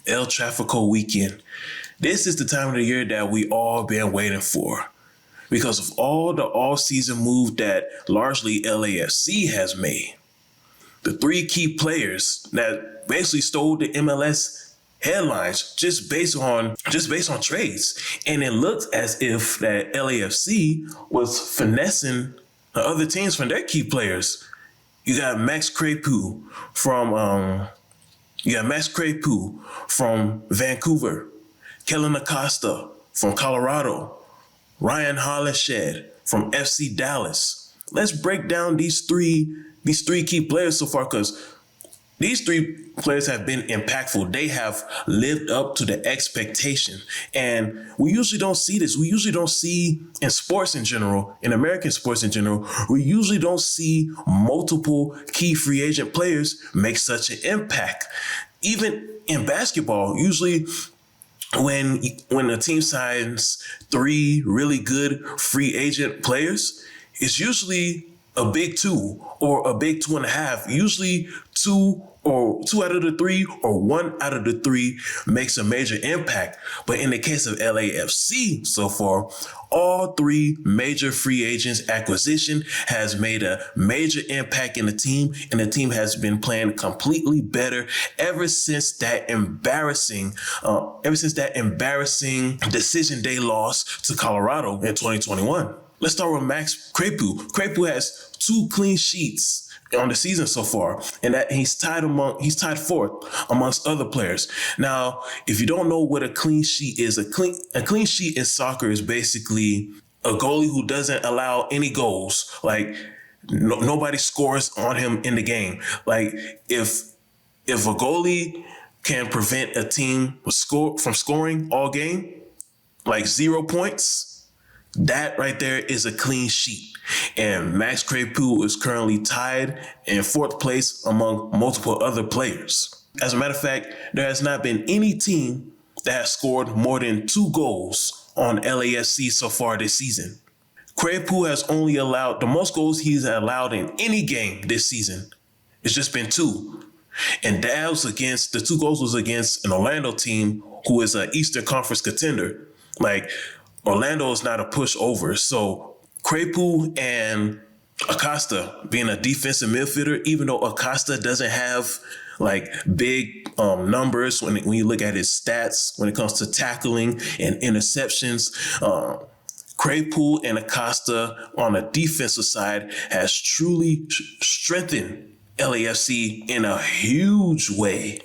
El Trafico Weekend. This is the time of the year that we all been waiting for because of all the all-season moves that largely LAFC has made. The three key players that basically stole the MLS headlines just based on trades. And it looked as if that LAFC was finessing the other teams from their key players. You got Max Crepeau from Vancouver, Kellen Acosta from Colorado, Ryan Hollinshed from FC Dallas. Let's break down these three key players so far, because these three players have been impactful. They have lived up to the expectation. And we usually don't see this. We usually don't see in sports in general, in American sports in general, we usually don't see multiple key free agent players make such an impact. Even in basketball, usually when a team signs three really good free agent players, it's usually a big two or a big 2.5. Usually two out of the three or one out of the three makes a major impact. But in the case of LAFC so far, all three major free agents acquisition has made a major impact in the team, and the team has been playing completely better ever since that embarrassing decision they lost to Colorado in 2021. Let's start with Max Crepeau. Crepeau has 2 clean sheets on the season so far, and that he's tied fourth amongst other players. Now, if you don't know what a clean sheet is, a clean sheet in soccer is basically a goalie who doesn't allow any goals. Like nobody scores on him in the game. Like if a goalie can prevent a team from scoring all game, like 0 points, that right there is a clean sheet. And Max Crepeau is currently tied in 4th place among multiple other players. As a matter of fact, there has not been any team that has scored more than 2 goals on LAFC so far this season. Crepeau has only allowed the most goals he's allowed in any game this season. It's just been 2. And that was the 2 goals was against an Orlando team who is an Eastern Conference contender. Like, Orlando is not a pushover. So Crepeau and Acosta being a defensive midfielder, even though Acosta doesn't have like big numbers when you look at his stats when it comes to tackling and interceptions, Crepeau and Acosta on the defensive side has truly strengthened LAFC in a huge way.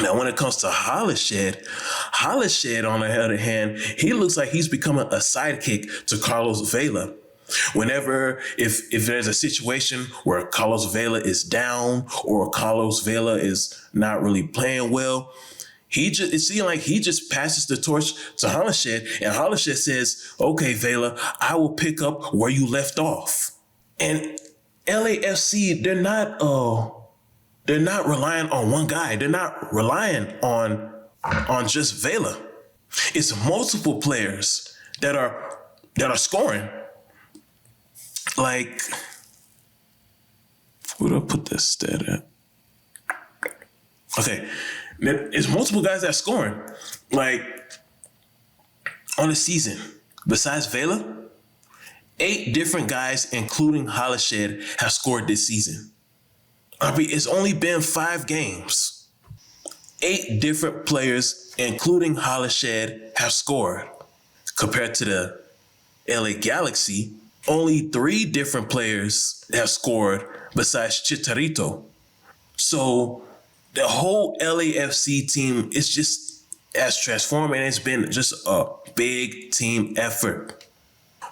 Now, when it comes to Hollinshed, on the other hand, he looks like he's becoming a sidekick to Carlos Vela. Whenever, if there's a situation where Carlos Vela is down or Carlos Vela is not really playing well, it seems like he just passes the torch to Hollinshed, and Hollinshed says, "Okay, Vela, I will pick up where you left off." And LAFC, they're not relying on one guy. They're not relying on just Vela. It's multiple players that are scoring. Like, where do I put this stat at? Okay, it's multiple guys that are scoring. Like, on the season, besides Vela, 8 different guys, including Hollinshed, have scored this season. It's only been 5 games. 8 different players, including Hollinshed, have scored. Compared to the LA Galaxy, only 3 different players have scored besides Chicharito. So the whole LAFC team is just as transformed, and it's been just a big team effort.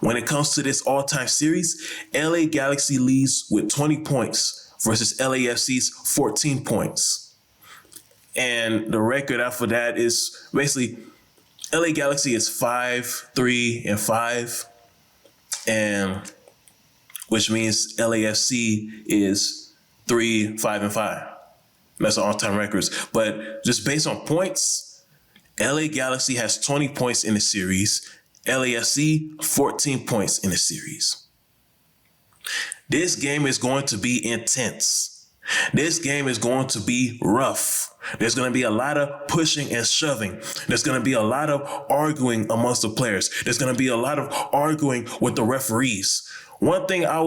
When it comes to this all-time series, LA Galaxy leads with 20 points versus LAFC's 14 points. And the record after that is basically LA Galaxy is 5-3-5, and which means LAFC is 3-5-5. That's the all-time records. But just based on points, LA Galaxy has 20 points in the series, LAFC 14 points in the series. This game is going to be intense. This game is going to be rough. There's going to be a lot of pushing and shoving. There's going to be a lot of arguing amongst the players. There's going to be a lot of arguing with the referees. One thing I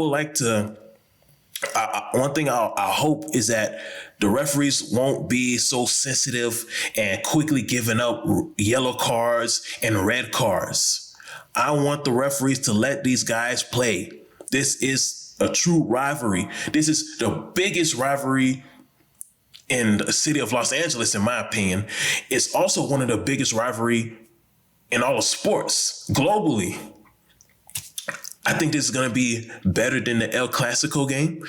hope is that the referees won't be so sensitive and quickly giving up yellow cards and red cards. I want the referees to let these guys play. This is a true rivalry. This is the biggest rivalry in the city of Los Angeles, in my opinion. It's also one of the biggest rivalry in all of sports globally. I think this is going to be better than the El Clasico game.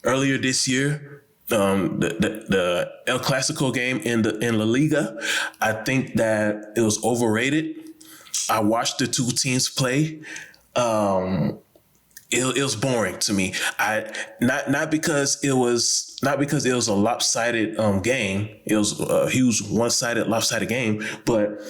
Earlier this year, the El Clasico game in La Liga, I think that it was overrated. I watched the two teams play. It was boring to me. Not because it was a lopsided game. It was a huge one-sided lopsided game, but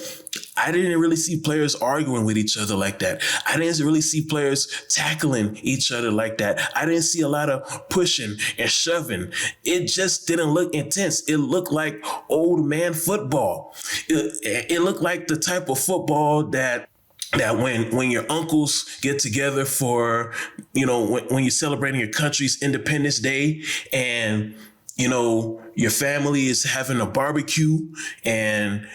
I didn't really see players arguing with each other like that. I didn't really see players tackling each other like that. I didn't see a lot of pushing and shoving. It just didn't look intense. It looked like old man football. It looked like the type of football that when your uncles get together for, when you're celebrating your country's Independence Day and, your family is having a barbecue and,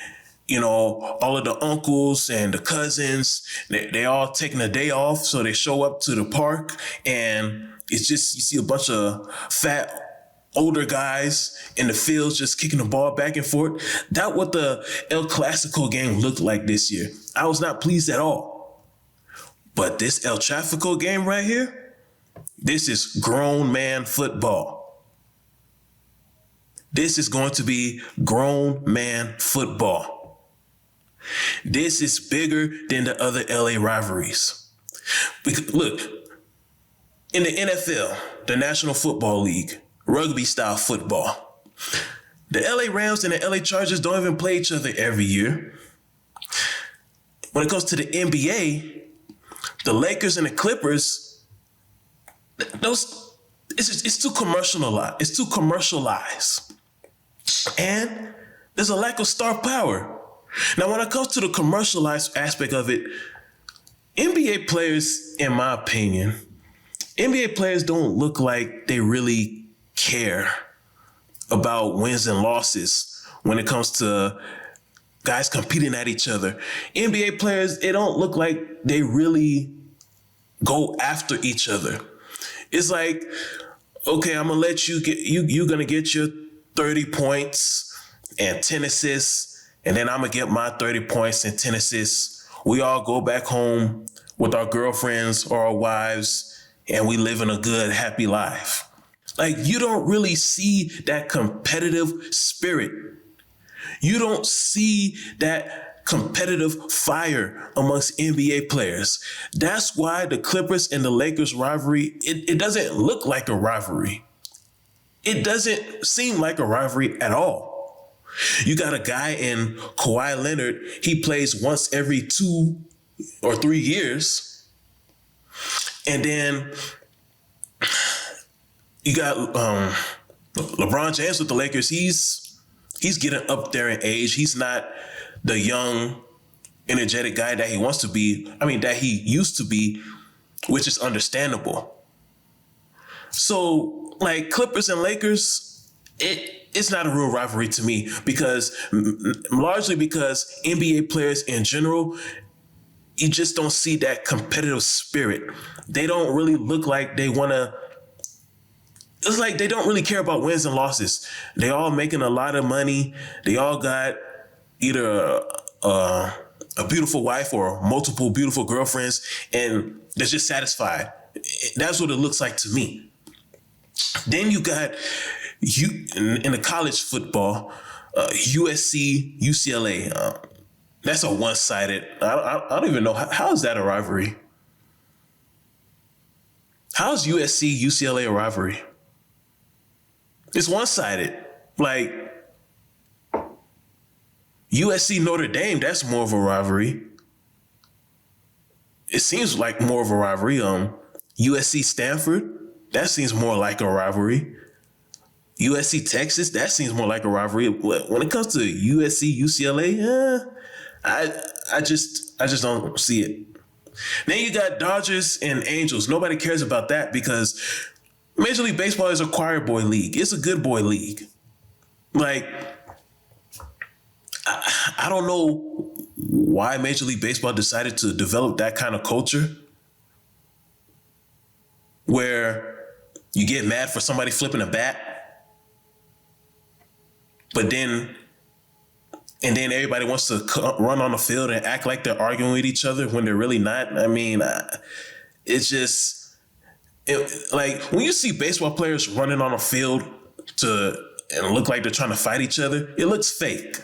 all of the uncles and the cousins, they all taking a day off. So they show up to the park and it's just, you see a bunch of fat older guys in the fields just kicking the ball back and forth. That's what the El Clasico game looked like this year. I was not pleased at all. But this El Trafico game right here, this is grown man football. This is going to be grown man football. This is bigger than the other LA rivalries. Because, look, in the NFL, the National Football League, rugby style football, the LA Rams and the LA Chargers don't even play each other every year. When it comes to the NBA, the Lakers and the Clippers, it's too commercialized. It's too commercialized. And there's a lack of star power. Now, when it comes to the commercialized aspect of it, NBA players, in my opinion, NBA players don't look like they really care about wins and losses when it comes to guys competing at each other. NBA players, it don't look like they really go after each other. It's like, okay, I'm gonna let you get you're gonna get your 30 points and 10 assists, and then I'm gonna get my 30 points and 10 assists. We all go back home with our girlfriends or our wives, and we live in a good, happy life. Like, you don't really see that competitive spirit. You don't see that competitive fire amongst NBA players. That's why the Clippers and the Lakers rivalry, it doesn't look like a rivalry. It doesn't seem like a rivalry at all. You got a guy in Kawhi Leonard, he plays once every 2 or 3 years. And then you got LeBron James with the Lakers. He's getting up there in age. He's not the young, energetic guy that he wants to be. That he used to be, which is understandable. So, like, Clippers and Lakers, it's not a real rivalry to me largely because NBA players in general, you just don't see that competitive spirit. They don't really look like they want to. It's like they don't really care about wins and losses. They all making a lot of money. They all got either a beautiful wife or multiple beautiful girlfriends, and they're just satisfied. That's what it looks like to me. Then you got in the college football, USC, UCLA. That's a one-sided. I don't even know how is that a rivalry. How is USC, UCLA a rivalry? It's one-sided. Like, USC Notre Dame, that's more of a rivalry. It seems like more of a rivalry. USC Stanford, that seems more like a rivalry. USC Texas, that seems more like a rivalry. When it comes to USC UCLA, I just don't see it. Then you got Dodgers and Angels. Nobody cares about that because Major League Baseball is a choir boy league. It's a good boy league. Like, I don't know why Major League Baseball decided to develop that kind of culture where you get mad for somebody flipping a bat, but then everybody wants to run on the field and act like they're arguing with each other when they're really not. I mean, it's just like when you see baseball players running on a field and look like they're trying to fight each other, it looks fake.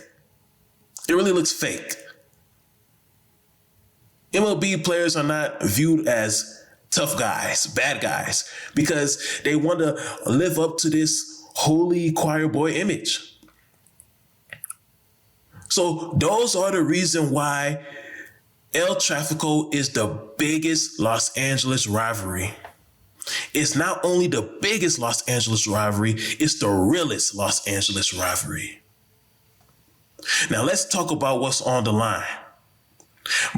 It really looks fake. MLB players are not viewed as tough guys, bad guys, because they want to live up to this holy choir boy image. So those are the reason why El Tráfico is the biggest Los Angeles rivalry. It's not only the biggest Los Angeles rivalry, it's the realest Los Angeles rivalry. Now let's talk about what's on the line.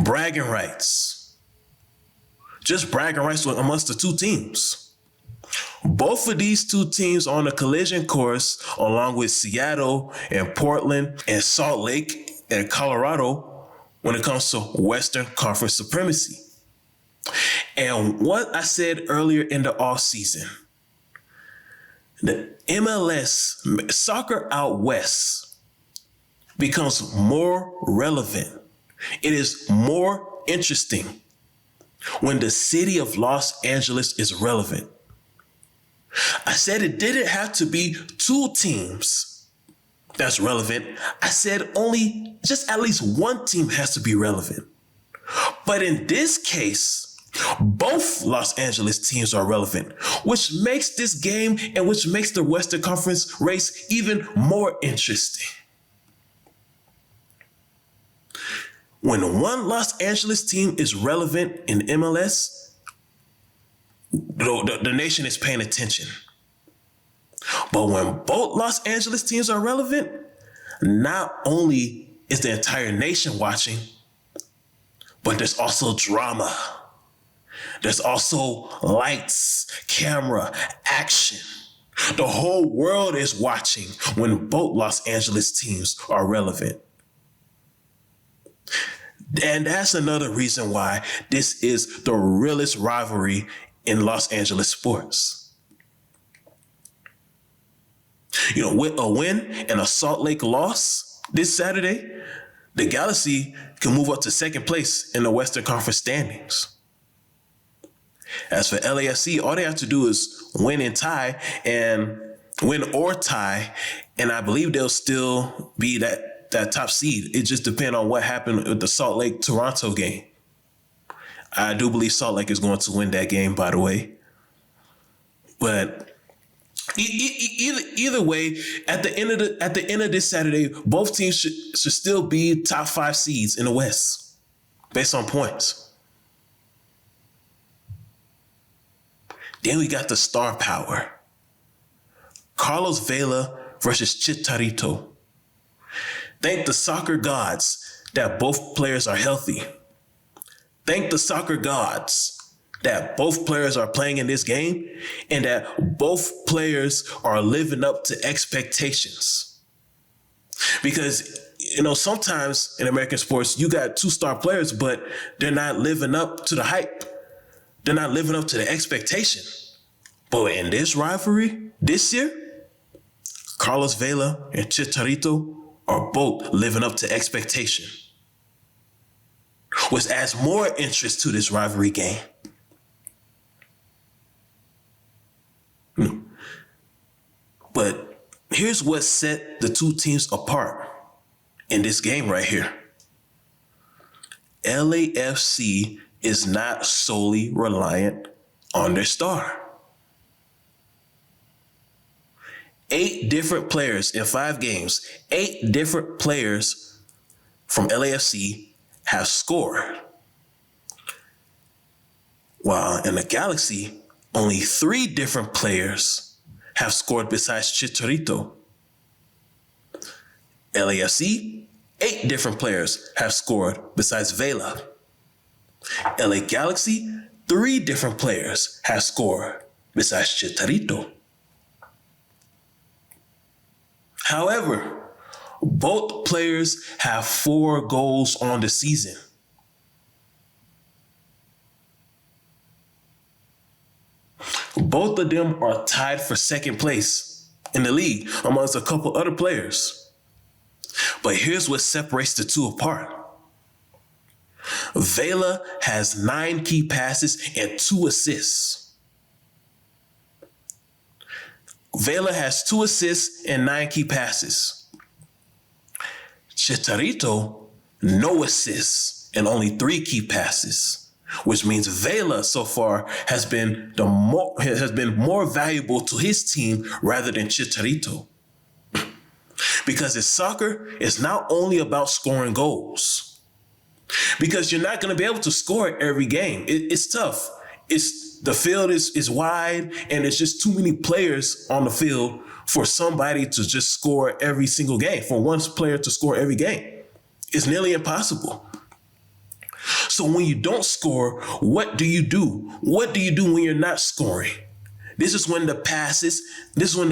Bragging rights. Just bragging rights amongst the two teams. Both of these two teams are on a collision course along with Seattle and Portland and Salt Lake and Colorado when it comes to Western Conference supremacy. And what I said earlier in the offseason, the MLS, soccer out west, becomes more relevant. It is more interesting when the city of Los Angeles is relevant. I said it didn't have to be two teams that's relevant. I said only just at least one team has to be relevant. But in this case, both Los Angeles teams are relevant, which makes this game and which makes the Western Conference race even more interesting. When one Los Angeles team is relevant in MLS, the nation is paying attention. But when both Los Angeles teams are relevant, not only is the entire nation watching, but there's also drama. There's also lights, camera, action. The whole world is watching when both Los Angeles teams are relevant. And that's another reason why this is the realest rivalry in Los Angeles sports. You know, with a win and a Salt Lake loss this Saturday, the Galaxy can move up to second place in the Western Conference standings. As for LAFC, all they have to do is win or tie, and I believe they'll still be that top seed. It just depends on what happened with the Salt Lake Toronto game. I do believe Salt Lake is going to win that game, by the way. But either way, at the end of this Saturday, both teams should still be top 5 seeds in the West, based on points. Then we got the star power. Carlos Vela versus Chicharito. Thank the soccer gods that both players are healthy. Thank the soccer gods that both players are playing in this game and that both players are living up to expectations. Because, you know, sometimes in American sports, you got 2-star players, but they're not living up to the hype. They're not living up to the expectation. But in this rivalry this year, Carlos Vela and Chicharito are both living up to expectation, which adds more interest to this rivalry game. But here's what set the two teams apart in this game right here. LAFC is not solely reliant on their star. 8 different players in 5 games, 8 different players from LAFC have scored. While in the Galaxy, only 3 different players have scored besides Chicharito. LAFC, 8 different players have scored besides Vela. LA Galaxy, 3 different players have scored besides Chicharito. However, both players have 4 goals on the season. Both of them are tied for second place in the league amongst a couple other players. But here's what separates the two apart. Vela has 9 key passes and 2 assists. Vela has 2 assists and 9 key passes. Chicharito, no assists and only 3 key passes, which means Vela so far has been more valuable to his team rather than Chicharito. Because in soccer, it's not only about scoring goals. Because you're not going to be able to score every game. It's tough. The field is wide, and it's just too many players on the field for somebody to just score every single game, for one player to score every game. It's nearly impossible. So when you don't score, what do you do? What do you do when you're not scoring? This is when the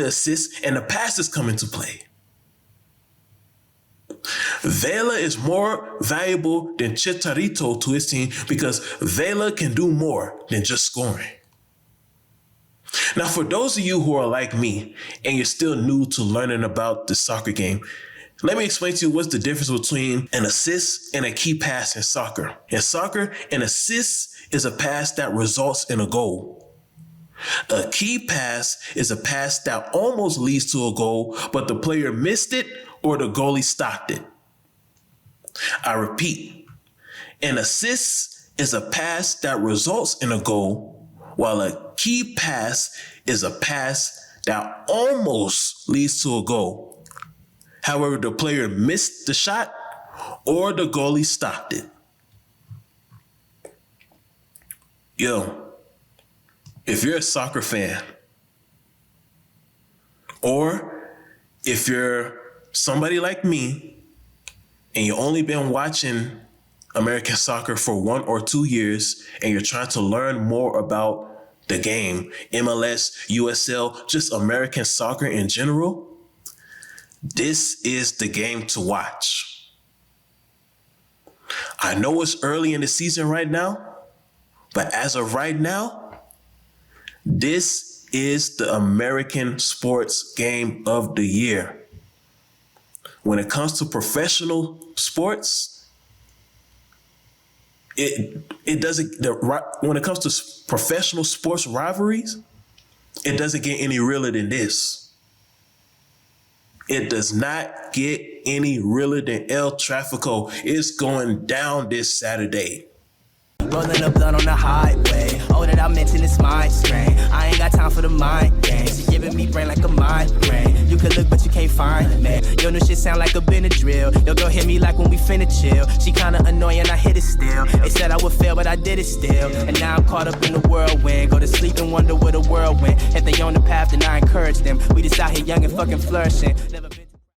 assists and the passes come into play. Vela is more valuable than Chicharito to his team because Vela can do more than just scoring. Now, for those of you who are like me and you're still new to learning about the soccer game, let me explain to you what's the difference between an assist and a key pass in soccer. In soccer, an assist is a pass that results in a goal. A key pass is a pass that almost leads to a goal, but the player missed it or the goalie stopped it. I repeat, an assist is a pass that results in a goal, while a key pass is a pass that almost leads to a goal. However, the player missed the shot or the goalie stopped it. Yo, if you're a soccer fan, or if you're somebody like me and you've only been watching American soccer for 1 or 2 years and you're trying to learn more about the game, MLS, USL, just American soccer in general, this is the game to watch. I know it's early in the season right now, but as of right now, this is the American sports game of the year. When it comes to professional sports, when it comes to professional sports rivalries, it doesn't get any realer than this. It does not get any realer than El Trafico. It's going down this Saturday. Rolling up blood on the highway. Oh, that I mentioned it's mind strain. I ain't got time for the mind games. She giving me brain like a migraine. You can look, but you can't find me. Your new shit sound like a Benadryl. Your girl hit me like when we finna chill. She kinda annoying, I hit it still. They said I would fail, but I did it still. And now I'm caught up in the whirlwind. Go to sleep and wonder where the world went. If they on the path, then I encourage them. We just out here young and fucking flourishing. Never been